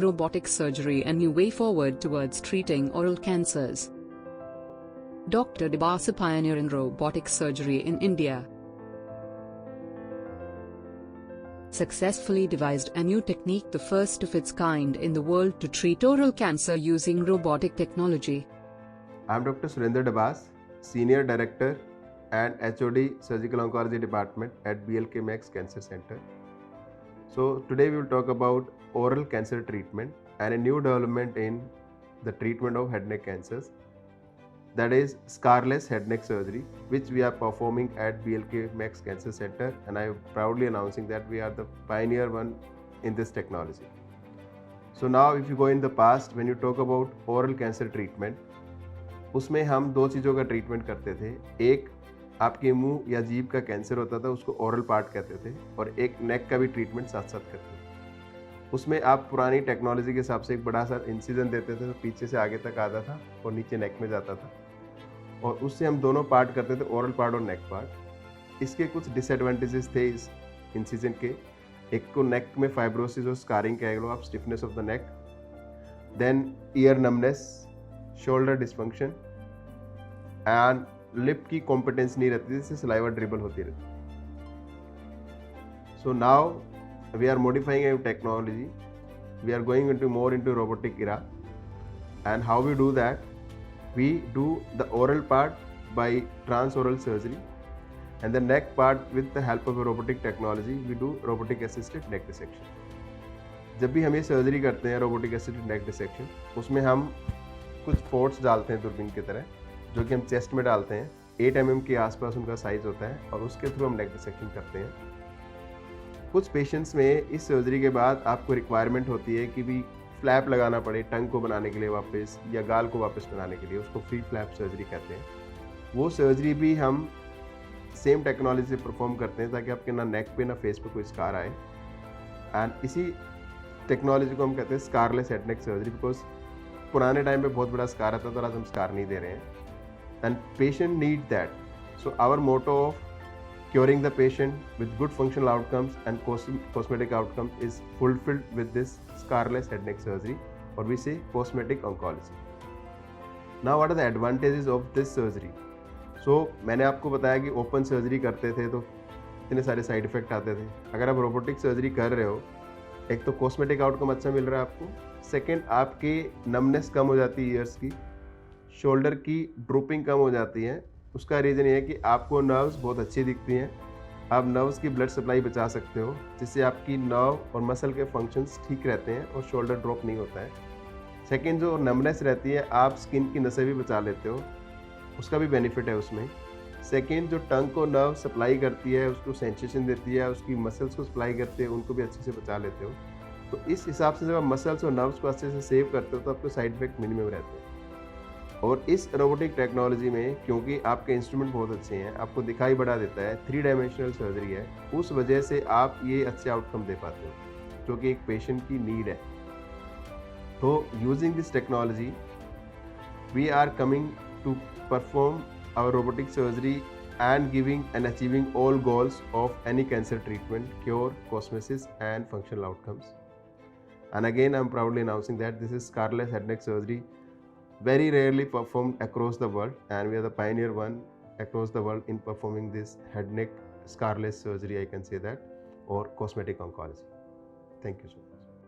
robotic surgery, a new way forward towards treating oral cancers. Dr. Debas, a pioneer in robotic surgery in India, successfully devised a new technique, the first of its kind in the world, to treat oral cancer using robotic technology. I am Dr. Surendra Debas, Senior Director and HOD Surgical Oncology Department at BLK Max Cancer Center. So today we will talk about oral cancer treatment and a new development in the treatment of head neck cancers, that is scarless head neck surgery, which we are performing at BLK Max Cancer Center, and I am proudly announcing that we are the pioneer one in this technology. So now if you go in the past, when you talk about oral cancer treatment, उसमें हम दो चीज़ों का treatment करते थे। एक आपके मुंह या जीभ का कैंसर होता था, उसको ओरल पार्ट कहते थे, और एक नेक का भी ट्रीटमेंट साथ साथ करते थे। उसमें आप पुरानी टेक्नोलॉजी के हिसाब से एक बड़ा सा इंसिजन देते थे, तो पीछे से आगे तक आता था और नीचे नेक में जाता था, और उससे हम दोनों पार्ट करते थे, ओरल पार्ट और नेक पार्ट। इसके कुछ डिसएडवांटेजेस थे इस इंसिजन के। एक को नेक में फाइब्रोसिस और स्कारिंग कह लो आप, stiffness of the neck, then ear numbness, shoulder dysfunction and lip की कॉम्पिटेंस नहीं रहती, जिससे सलाइवा ड्रिबल होती रहती। So now we are modifying our technology, we are going into more into robotic era, and how we do that, we do the oral part by transoral surgery and the neck part with the help of a robotic technology, we do robotic assisted neck dissection. जब भी हम ये surgery करते हैं robotic assisted नेक dissection, उसमें हम कुछ ports डालते हैं दूरबीन की तरह, जो कि हम चेस्ट में डालते हैं। 8 mm के आसपास उनका साइज होता है, और उसके थ्रू हम नेक डिसेक्शन करते हैं। कुछ पेशेंट्स में इस सर्जरी के बाद आपको रिक्वायरमेंट होती है कि भी फ्लैप लगाना पड़े टंग को बनाने के लिए वापस, या गाल को वापस बनाने के लिए, उसको फ्री फ्लैप सर्जरी कहते हैं। वो सर्जरी भी हम सेम टेक्नोलॉजी से परफॉर्म करते हैं, ताकि आपके ना नेक पे ना फेस पे कोई स्कार आए। एंड इसी टेक्नोलॉजी को हम कहते हैं scarless head neck surgery, because पुराने टाइम पे बहुत बड़ा स्कार आता था, और आज हम स्कार नहीं दे रहे हैं, and patient need that. So our motto of curing the patient with good functional outcomes and cosmetic outcomes is fulfilled with this scarless head neck surgery, और we say cosmetic oncology. Now what are the advantages of this surgery? So मैंने आपको बताया कि open surgery करते थे तो इतने सारे साइड इफ़ेक्ट आते थे। अगर आप रोबोटिक सर्जरी कर रहे हो, एक तो कॉस्मेटिक आउटकम अच्छा मिल रहा है आपको, सेकंड आपके नमनेस कम हो जाती है ईयर्स की, शोल्डर की ड्रूपिंग कम हो जाती है। उसका रीज़न ये है कि आपको नर्व्स बहुत अच्छी दिखती हैं, आप नर्व्स की ब्लड सप्लाई बचा सकते हो, जिससे आपकी नर्व और मसल के फंक्शंस ठीक रहते हैं और शोल्डर ड्रॉप नहीं होता है। सेकेंड, जो नमनेस रहती है, आप स्किन की नसें भी बचा लेते हो, उसका भी बेनिफिट है उसमें। सेकेंड, जो टंग को नर्व सप्लाई करती है, उसको सेंसेशन देती है, उसकी मसल्स को सप्लाई करते हैं, उनको भी अच्छे से बचा लेते हो। तो इस हिसाब से जब आप मसल्स और नर्व्स को अच्छे से सेव करते हो, तो आपके साइड इफेक्ट मिनिमम रहते हैं। और इस रोबोटिक टेक्नोलॉजी में, क्योंकि आपके इंस्ट्रूमेंट बहुत अच्छे हैं, आपको दिखाई बढ़ा देता है, 3 डायमेंशनल सर्जरी है, उस वजह से आप ये अच्छे आउटकम दे पाते हो, जो कि एक पेशेंट की नीड है। तो using this technology we are coming to perform our robotic surgery and giving and achieving all goals of any cancer treatment, cure, cosmesis and functional outcomes. And again, I am proudly announcing that this is scarless head neck surgery, very rarely performed across the world, and we are the pioneer one across the world in performing this head neck scarless surgery, I can say that, or cosmetic oncology. Thank you so much.